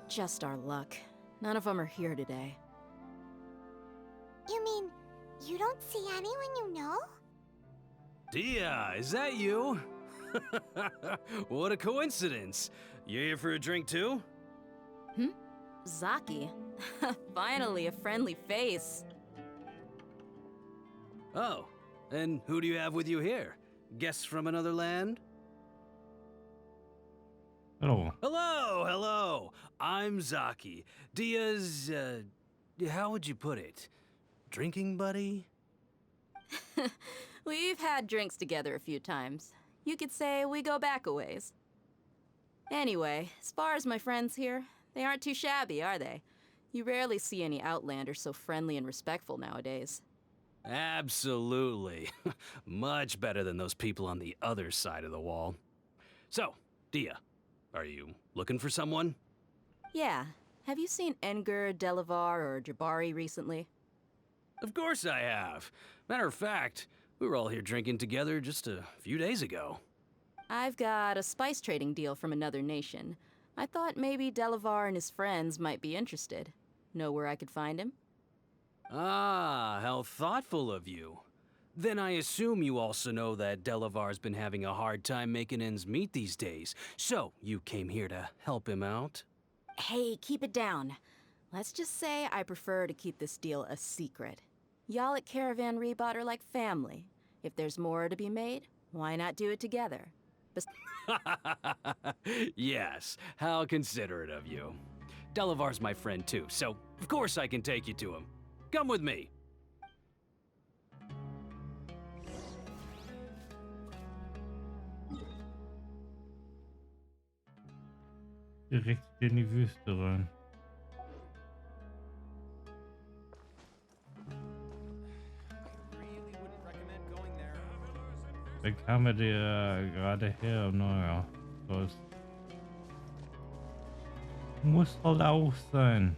Just our luck. None of them are here today. You mean, you don't see anyone you know? Dia, is that you? What a coincidence. You here for a drink too? Zaki. Finally, a friendly face. Oh, and who do you have with you here? Guests from another land? Hello. Hello, hello. I'm Zaki. Dia's, how would you put it? Drinking buddy? We've had drinks together a few times. You could say we go back a ways. Anyway, as far as my friends here, they aren't too shabby, are they? You rarely see any Outlanders so friendly and respectful nowadays. Absolutely. Much better than those people on the other side of the wall. So, Dia, are you looking for someone? Yeah. Have you seen Enger, Delavar, or Jabari recently? Of course I have. Matter of fact, we were all here drinking together just a few days ago. I've got a spice trading deal from another nation. I thought maybe Delavar and his friends might be interested. Know where I could find him? Ah, how thoughtful of you. Then I assume you also know that Delavar's been having a hard time making ends meet these days, so you came here to help him out? Hey, keep it down. Let's just say I prefer to keep this deal a secret. Y'all at Caravan Rebot are like family. If there's more to be made, why not do it together? Yes, how considerate of you. Delavar's my friend too, so of course I can take you to him. Come with me. Direkt in die Wüste rein. Da kam er dir gerade her, naja. Das muss halt auch sein.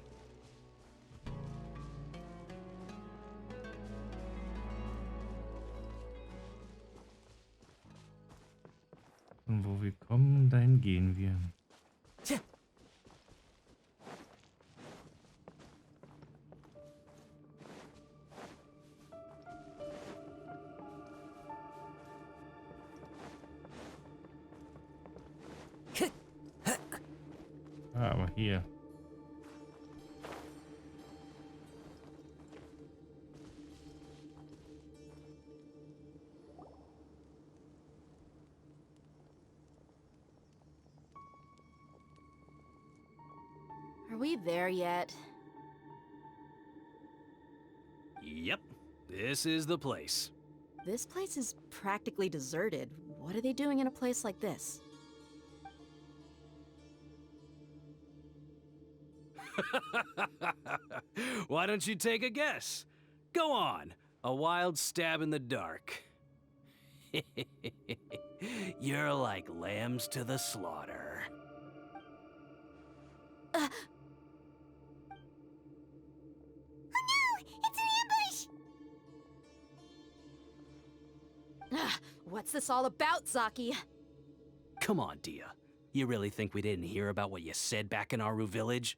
Von wo wir kommen, dahin gehen wir. Aber hier. Are we there yet? Yep, this is the place. This place is practically deserted. What are they doing in a place like this? Why don't you take a guess? Go on, a wild stab in the dark. You're like lambs to the slaughter. Oh no! It's an ambush! What's this all about, Zaki? Come on, Dia. You really think we didn't hear about what you said back in Aru village?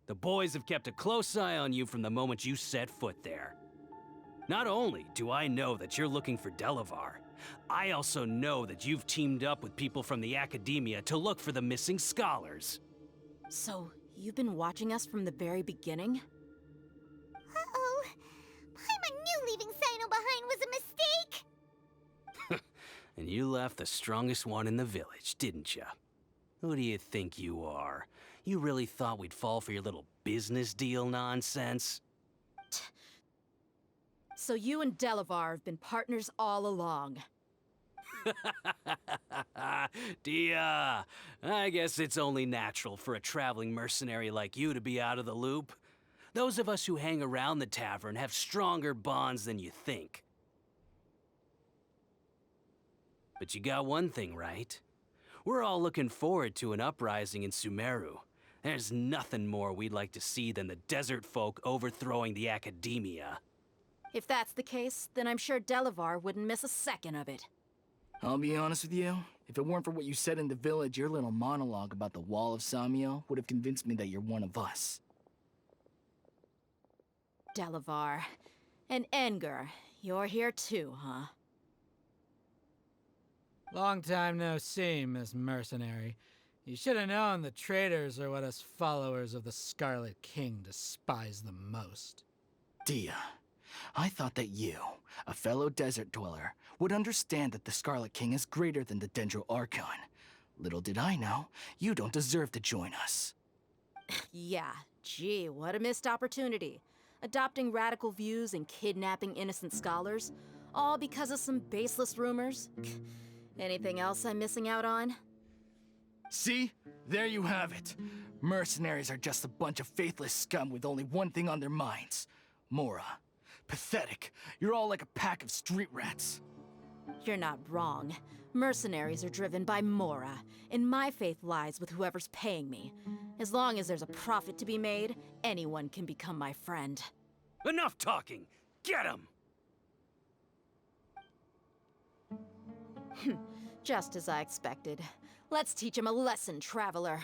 The boys have kept a close eye on you from the moment you set foot there. Not only do I know that you're looking for Delavar, I also know that you've teamed up with people from the academia to look for the missing scholars. So, you've been watching us from the very beginning? Uh-oh. Paimon knew leaving Sino behind was a mistake! And you left the strongest one in the village, didn't ya? Who do you think you are? You really thought we'd fall for your little business deal nonsense? So you and Delavar have been partners all along. Dia, I guess it's only natural for a traveling mercenary like you to be out of the loop. Those of us who hang around the tavern have stronger bonds than you think. But you got one thing right. We're all looking forward to an uprising in Sumeru. There's nothing more we'd like to see than the desert folk overthrowing the academia. If that's the case, then I'm sure Delavar wouldn't miss a second of it. I'll be honest with you, If it weren't for what you said in the village, your little monologue about the wall of Samio would have convinced me that you're one of us. Delavar. And Enger, you're here too, huh? Long time no see, Miss Mercenary. You should have known the traitors are what us followers of the Scarlet King despise the most. Dia, I thought that you, a fellow desert dweller, would understand that the Scarlet King is greater than the Dendro Archon. Little did I know, you don't deserve to join us. Yeah, gee, what a missed opportunity. Adopting radical views and kidnapping innocent scholars, all because of some baseless rumors. Anything else I'm missing out on? See? There you have it. Mercenaries are just a bunch of faithless scum with only one thing on their minds. Mora. Pathetic. You're all like a pack of street rats. You're not wrong. Mercenaries are driven by Mora, and my faith lies with whoever's paying me. As long as there's a profit to be made, anyone can become my friend. Enough talking! Get him! Just as I expected. Let's teach him a lesson, traveler.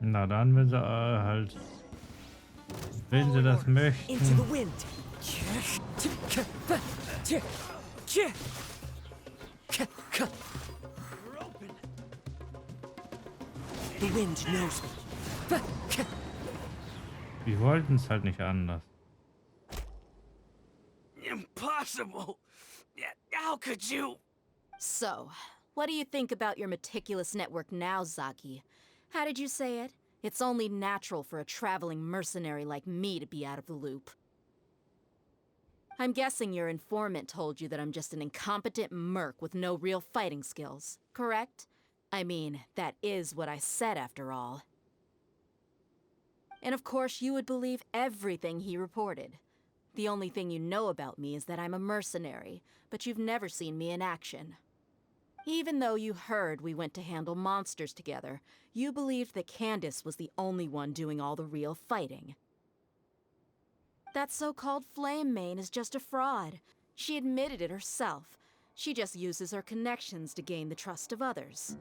Na dann, wenn sie halt... Wenn sie das möchten. Into the wind. The wind knows me. Wir wollten es halt nicht anders. Impossible! How could you? So, what do you think about your meticulous network now, Zaki? How did you say it? It's only natural for a traveling mercenary like me to be out of the loop. I'm guessing your informant told you that I'm just an incompetent merc with no real fighting skills, correct? I mean, that is what I said after all. And of course, you would believe everything he reported. The only thing you know about me is that I'm a mercenary, but you've never seen me in action. Even though you heard we went to handle monsters together, you believed that Candace was the only one doing all the real fighting. That so-called Flame Mane is just a fraud. She admitted it herself. She just uses her connections to gain the trust of others.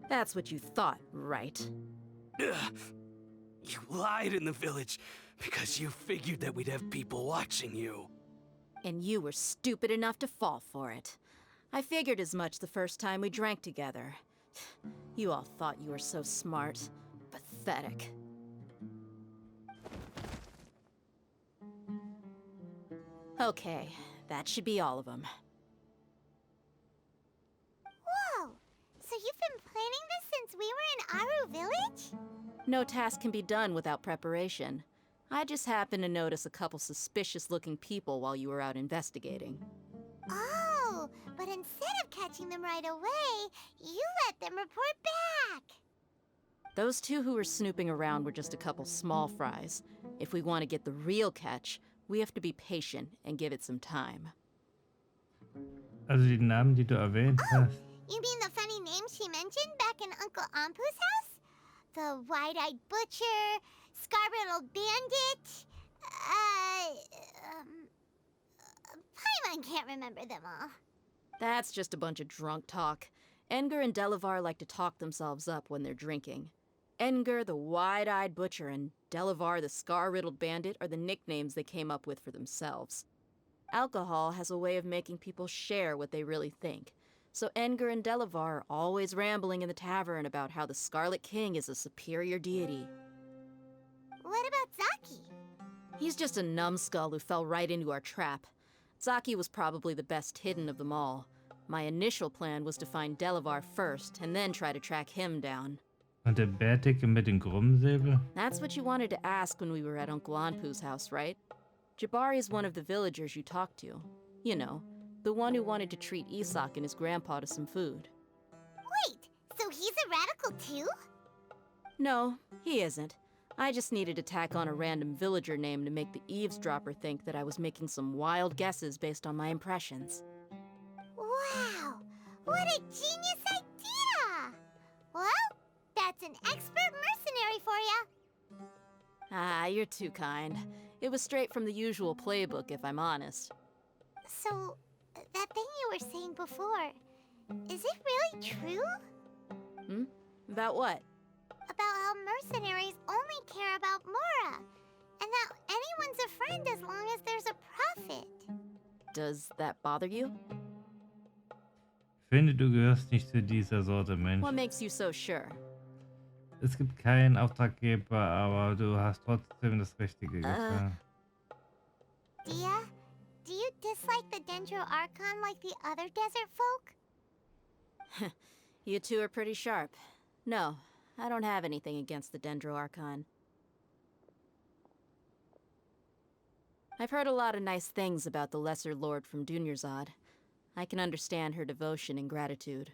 That's what you thought, right? Ugh. You lied in the village because you figured that we'd have people watching you. And you were stupid enough to fall for it. I figured as much the first time we drank together. You all thought you were so smart. Pathetic. Okay, that should be all of them. Whoa! So you've been planning this since we were in Aru Village? No task can be done without preparation. I just happened to notice a couple suspicious-looking people while you were out investigating. Oh, but instead of catching them right away, you let them report back. Those two who were snooping around were just a couple small fries. If we want to get the real catch, we have to be patient and give it some time. Also die Namen, die du erwähnt hast. You mean the funny name she mentioned back in Uncle Ampu's house? The wide-eyed butcher, scar-riddled bandit, Paimon can't remember them all. That's just a bunch of drunk talk. Enger and Delavar like to talk themselves up when they're drinking. Enger, the wide-eyed butcher, and Delavar, the scar-riddled bandit, are the nicknames they came up with for themselves. Alcohol has a way of making people share what they really think. So Enger and Delavar are always rambling in the tavern about how the Scarlet King is a superior deity. What about Zaki? He's just a numbskull who fell right into our trap. Zaki was probably the best hidden of them all. My initial plan was to find Delavar first, and then try to track him down. Und der Bärtige mit dem Krummsäbel? That's what you wanted to ask when we were at Uncle Anpu's house, right? Jabari is one of the villagers you talked to. You know, the one who wanted to treat Isak and his grandpa to some food. Wait, so he's a radical too? No, he isn't. I just needed to tack on a random villager name to make the eavesdropper think that I was making some wild guesses based on my impressions. Wow, what a genius idea! Well, that's an expert mercenary for ya. Ah, you're too kind. It was straight from the usual playbook, if I'm honest. So, that saying before. Is it really true? Hmm? About what? About how mercenaries only care about Mora, and that anyone's a friend as long as there's a profit. Does that bother you? Ich finde, du gehörst nicht zu dieser Sorte Mensch. What makes you so sure? Es gibt keinen Auftraggeber, aber du hast trotzdem das Richtige getan. Dia, do you dislike the Dendro Archon like the other desert folk? You two are pretty sharp. No, I don't have anything against the Dendro Archon. I've heard a lot of nice things about the Lesser Lord from Dunyarzad. I can understand her devotion and gratitude.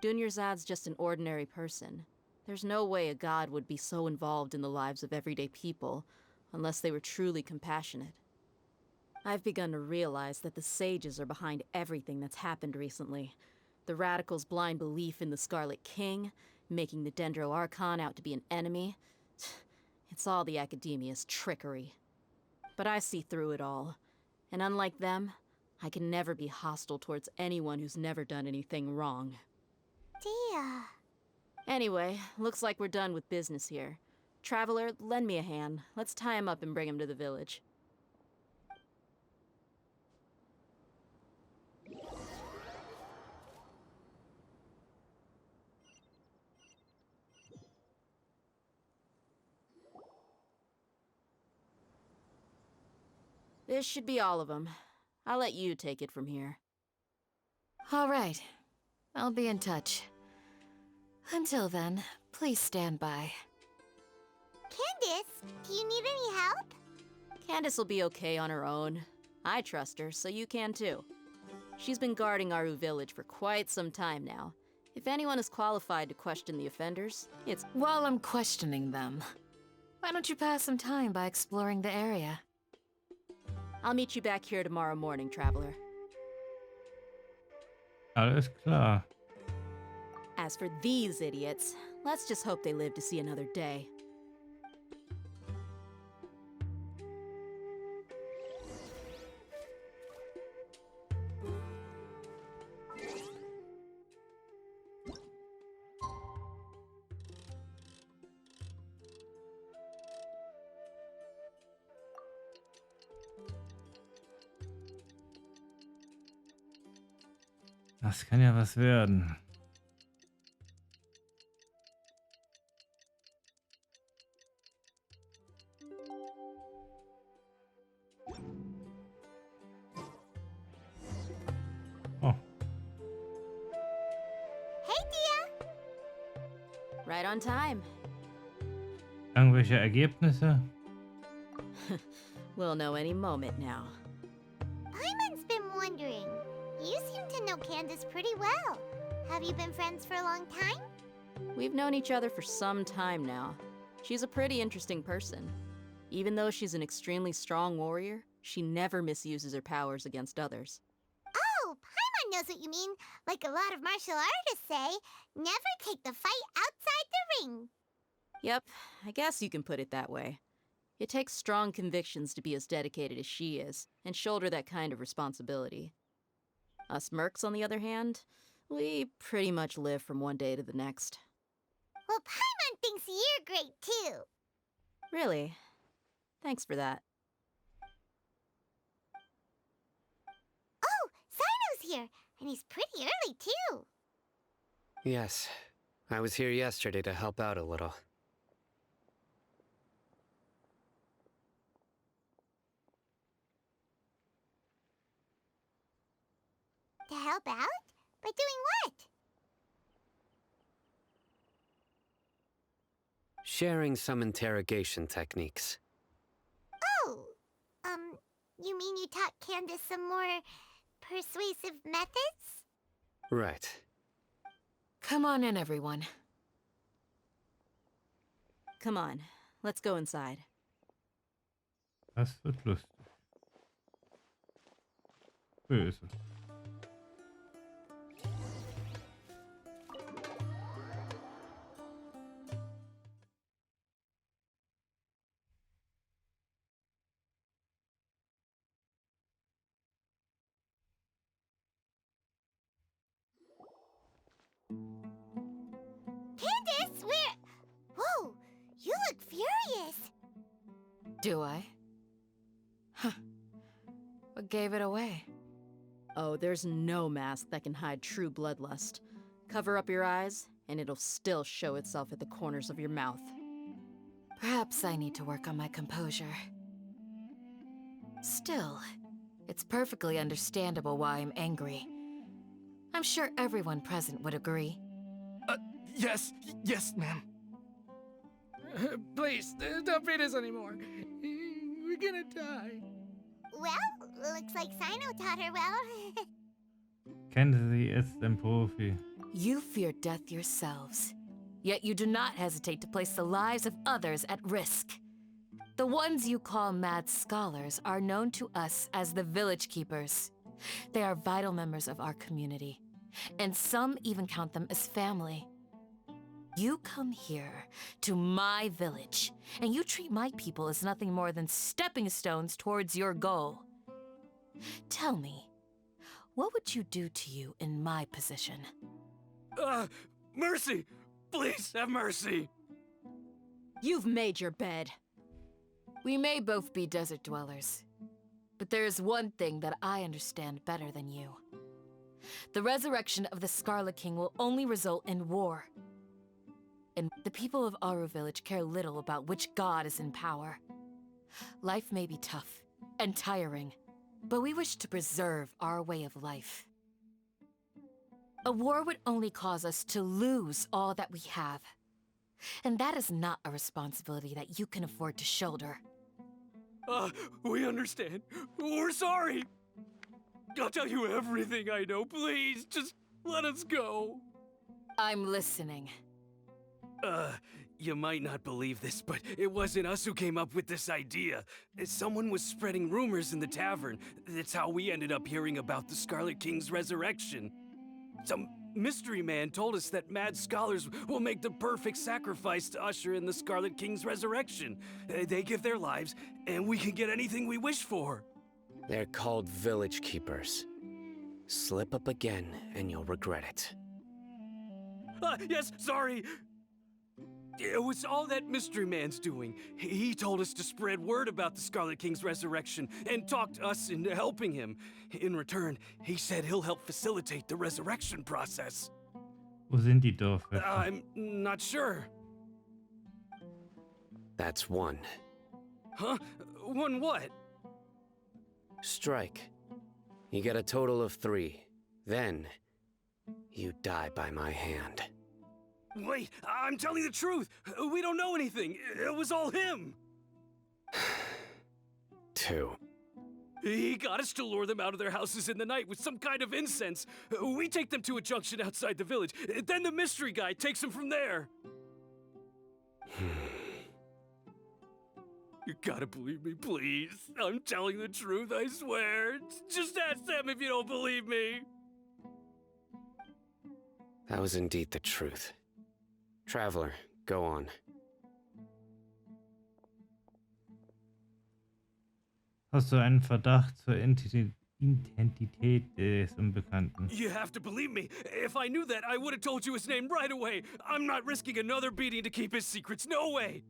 Dunyarzad's just an ordinary person. There's no way a god would be so involved in the lives of everyday people, unless they were truly compassionate. I've begun to realize that the sages are behind everything that's happened recently. The radicals' blind belief in the Scarlet King, making the Dendro Archon out to be an enemy. It's all the Academia's trickery. But I see through it all. And unlike them, I can never be hostile towards anyone who's never done anything wrong. Dia. Anyway, looks like we're done with business here. Traveler, lend me a hand. Let's tie him up and bring him to the village. This should be all of them. I'll let you take it from here. All right. I'll be in touch. Until then, please stand by. Candace, do you need any help? Candace will be okay on her own. I trust her, so you can too. She's been guarding Aru village for quite some time now. If anyone is qualified to question the offenders, it's... While I'm questioning them, why don't you pass some time by exploring the area? I'll meet you back here tomorrow morning, Traveler. Alles klar. As for these idiots, let's just hope they live to see another day. Das kann ja was werden. Oh, Hey, Dia. Right on time. irgendwelche Ergebnisse? We'll know any moment now. Iman's been wondering. You seem to know Candace pretty well. Have you been friends for a long time? We've known each other for some time now. She's a pretty interesting person. Even though she's an extremely strong warrior, she never misuses her powers against others. Oh, Paimon knows what you mean. Like a lot of martial artists say, never take the fight outside the ring. Yep, I guess you can put it that way. It takes strong convictions to be as dedicated as she is, and shoulder that kind of responsibility. Us mercs, on the other hand, we pretty much live from one day to the next. Well, Paimon thinks you're great too. Really? Thanks for that. Oh, Sino's here, and he's pretty early too. Yes. I was here yesterday to help out a little. To help out? By doing what? Sharing some interrogation techniques. Oh, you mean you taught Candace some more persuasive methods? Right. Come on in, everyone. Come on, let's go inside. Das wird lustig. Böse. Candace, where... Whoa, you look furious. Do I? Huh. What gave it away? Oh, there's no mask that can hide true bloodlust. Cover up your eyes, and it'll still show itself at the corners of your mouth. Perhaps I need to work on my composure. Still, it's perfectly understandable why I'm angry. I'm sure everyone present would agree. Yes, ma'am. Please, don't beat us anymore. We're gonna die. Well, looks like Sino taught her well. Kenzie ist ein Profi. You fear death yourselves, yet you do not hesitate to place the lives of others at risk. The ones you call mad scholars are known to us as the Village Keepers. They are vital members of our community, and some even count them as family. You come here, to my village, and you treat my people as nothing more than stepping stones towards your goal. Tell me, what would you do to you in my position? Mercy! Please, have mercy! You've made your bed. We may both be desert dwellers, but there is one thing that I understand better than you. The resurrection of the Scarlet King will only result in war. And the people of Aru Village care little about which god is in power. Life may be tough and tiring, but we wish to preserve our way of life. A war would only cause us to lose all that we have. And that is not a responsibility that you can afford to shoulder. We understand. We're sorry. I'll tell you everything I know. Please, just let us go. I'm listening. You might not believe this, but it wasn't us who came up with this idea. Someone was spreading rumors in the tavern. That's how we ended up hearing about the Scarlet King's resurrection. Some mystery man told us that mad scholars will make the perfect sacrifice to usher in the Scarlet King's resurrection. They give their lives, and we can get anything we wish for. They're called Village Keepers. Slip up again, and you'll regret it. Yes, sorry. It was all that mystery man's doing. He told us to spread word about the Scarlet King's resurrection and talked us into helping him. In return, he said he'll help facilitate the resurrection process. Wo sind die Dorfwächter? I'm not sure. That's one. Huh? One what? Strike. You get a total of 3. Then, you die by my hand. Wait, I'm telling the truth. We don't know anything. It was all him. 2. He got us to lure them out of their houses in the night with some kind of incense. We take them to a junction outside the village. Then the mystery guy takes them from there. You gotta believe me, please. I'm telling the truth, I swear. Just ask them if you don't believe me. That was indeed the truth. Traveler, go on. Hast du einen Verdacht zur Identität des Unbekannten? You have to believe me. If I knew that, I would have told you his name right away. I'm not risking another beating to keep his secrets. No way.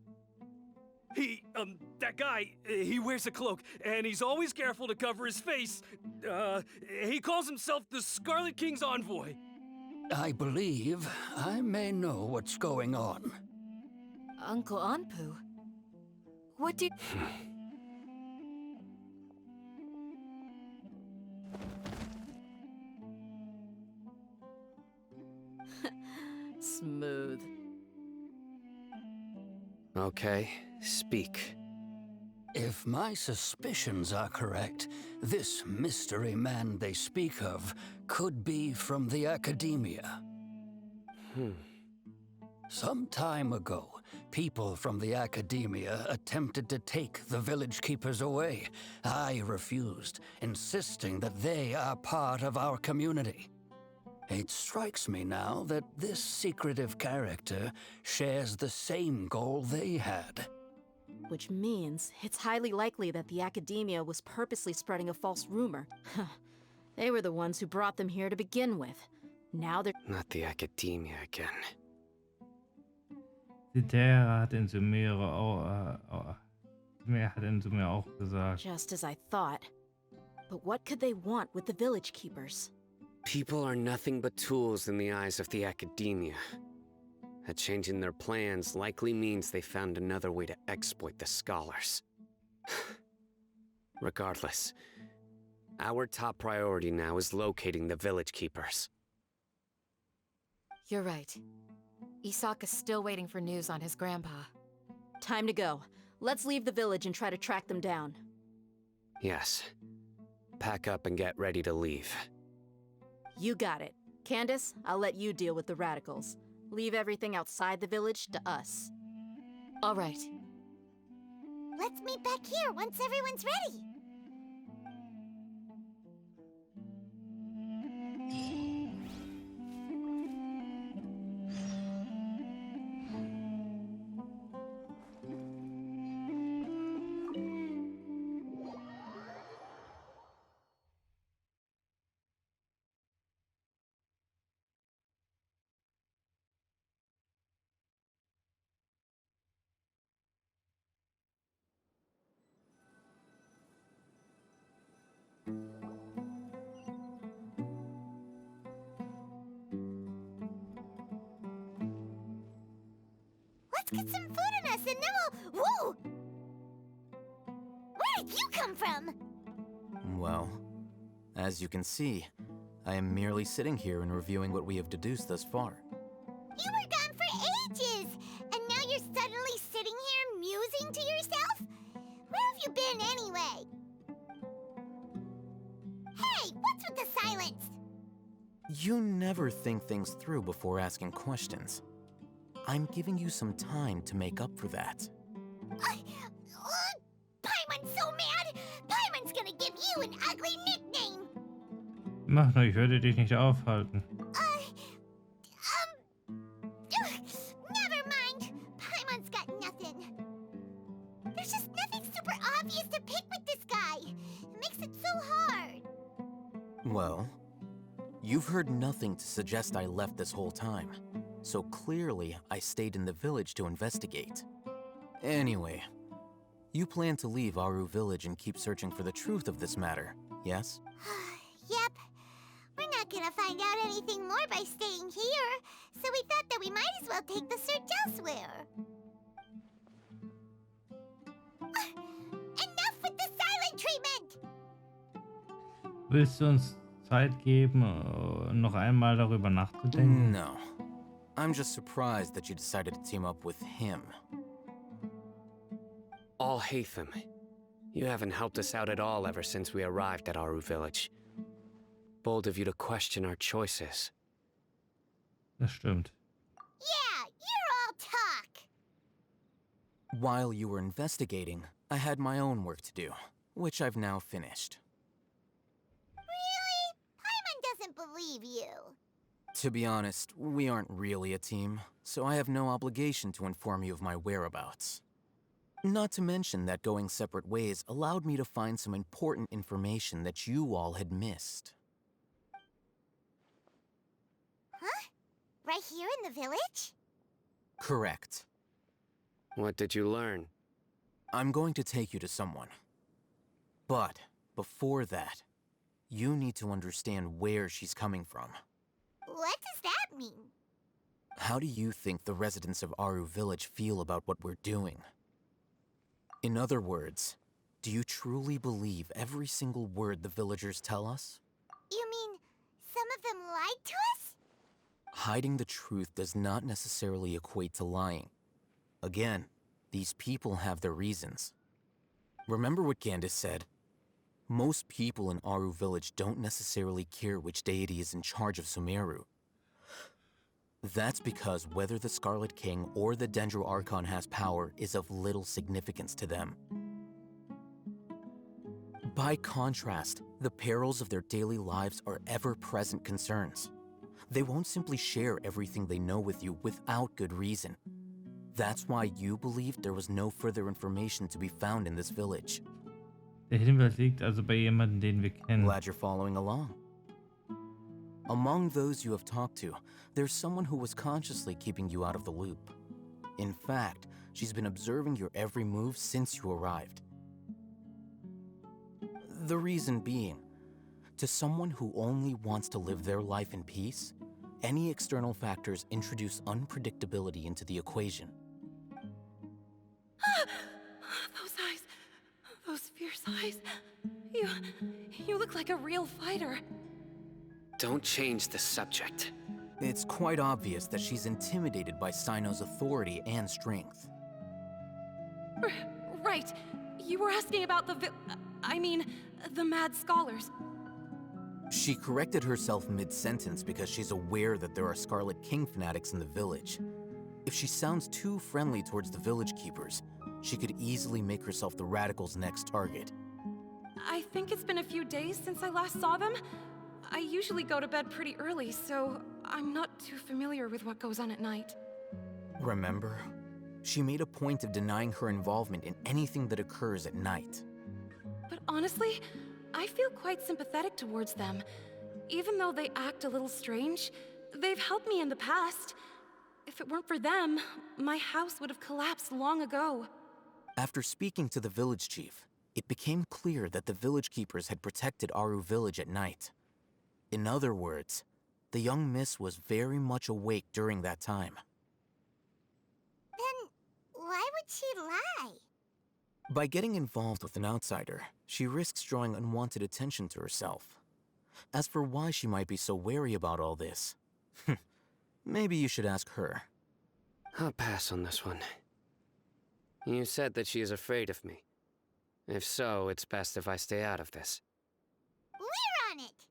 That guy, he wears a cloak, and he's always careful to cover his face. He calls himself the Scarlet King's envoy. I believe I may know what's going on. Uncle Anpu? What do you... Smooth. Okay, speak. If my suspicions are correct, this mystery man they speak of could be from the academia. Some time ago, people from the academia attempted to take the village keepers away. I refused, insisting that they are part of our community. It strikes me now that this secretive character shares the same goal they had. Which means it's highly likely that the academia was purposely spreading a false rumor. They were the ones who brought them here to begin with. Now they're Not the academia again. Die Terra hat in Sumerer hat in Sumer auch gesagt. just as I thought. But what could they want with the village keepers? People are nothing but tools in the eyes of the academia. A change in their plans likely means they found another way to exploit the scholars. Regardless, our top priority now is locating the village keepers. You're right. Isak is still waiting for news on his grandpa. Time to go. Let's leave the village and try to track them down. Yes. Pack up and get ready to leave. You got it. Candace, I'll let you deal with the radicals. Leave everything outside the village to us. All right. Let's meet back here once everyone's ready. Let's get some food in us and then we'll... Whoa! Where did you come from? Well, as you can see, I am merely sitting here and reviewing what we have deduced thus far. You were gone for ages, and now you're suddenly sitting here musing to yourself? Where have you been anyway? Hey, what's with the silence? You never think things through before asking questions. I'm giving you some time to make up for that. Paimon's so mad! Paimon's gonna give you an ugly nickname! Mach nur, ich würde dich nicht aufhalten. Never mind. Paimon's got nothing. There's just nothing super obvious to pick with this guy. It makes it so hard. Well, you've heard nothing to suggest I left this whole time. So clearly, I stayed in the village to investigate. Anyway, you plan to leave Aru village and keep searching for the truth of this matter, yes? Yep. We're not gonna find out anything more by staying here, so we thought that we might as well take the search elsewhere. Enough with the silent treatment! Willst du uns Zeit geben, noch einmal darüber nachzudenken? No. I'm just surprised that you decided to team up with him. All Hatham, you haven't helped us out at all ever since we arrived at Aru village. Bold of you to question our choices. Das stimmt. Yeah, you're all talk! While you were investigating, I had my own work to do, which I've now finished. Really? Paimon doesn't believe you. To be honest, we aren't really a team, so I have no obligation to inform you of my whereabouts. Not to mention that going separate ways allowed me to find some important information that you all had missed. Huh? Right here in the village? Correct. What did you learn? I'm going to take you to someone. But before that, you need to understand where she's coming from. What does that mean? How do you think the residents of Aru village feel about what we're doing? In other words, do you truly believe every single word the villagers tell us? You mean some of them lied to us? Hiding the truth does not necessarily equate to lying. Again, these people have their reasons. Remember what Candace said? Most people in Aru village don't necessarily care which deity is in charge of Sumeru. That's because whether the Scarlet King or the Dendro Archon has power is of little significance to them. By contrast, the perils of their daily lives are ever-present concerns. They won't simply share everything they know with you without good reason. That's why you believed there was no further information to be found in this village. Der Hinweis liegt also bei jemandem, den wir kennen. Glad you're following along. Among those you have talked to, there's someone who was consciously keeping you out of the loop. In fact, she's been observing your every move since you arrived. The reason being, to someone who only wants to live their life in peace, any external factors introduce unpredictability into the equation. Those eyes. Those fierce eyes. You look like a real fighter. Don't change the subject. It's quite obvious that she's intimidated by Sino's authority and strength. Right. You were asking about the mad scholars. She corrected herself mid-sentence because she's aware that there are Scarlet King fanatics in the village. If she sounds too friendly towards the village keepers, she could easily make herself the radicals' next target. I think it's been a few days since I last saw them. I usually go to bed pretty early, so I'm not too familiar with what goes on at night. Remember? She made a point of denying her involvement in anything that occurs at night. But honestly, I feel quite sympathetic towards them. Even though they act a little strange, they've helped me in the past. If it weren't for them, my house would have collapsed long ago. After speaking to the village chief, it became clear that the village keepers had protected Aru village at night. In other words, the young miss was very much awake during that time. Then why would she lie? By getting involved with an outsider, she risks drawing unwanted attention to herself. As for why she might be so wary about all this, maybe you should ask her. I'll pass on this one. You said that she is afraid of me. If so, it's best if I stay out of this. We're on it!